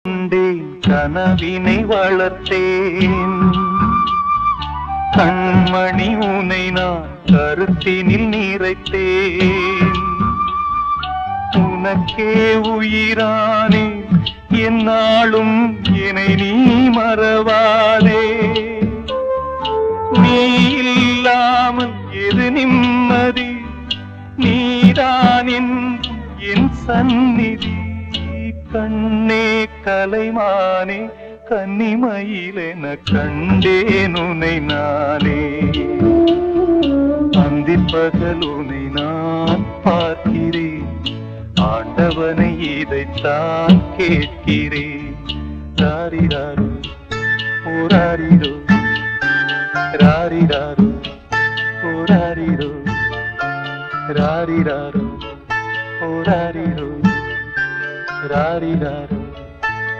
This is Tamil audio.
கண்டேன் கனவினை வளர்த்தேன் கண்மணி உனை நான் கருத்தினில் நிறைத்தேன் உனக்கே உயிரானே என்னாலும் என்னை நீ மறவாதே நீ இல்லாமல் எது நிம்மதி நீதான் என் சந்நிதி கண்ணே கலைமானே கன்னிமயிலென கண்டேன் உனை நானே அந்திப்பகல் உனை நான் பார்க்கிறேன் ஆண்டவனை இதைத்தான் கேட்கிறேன் ராரிராரோ ஓராரிரோ ராரிராரோ ஓராரிரோ ராரிராரோ ஓராரிரோ ராரிராரோ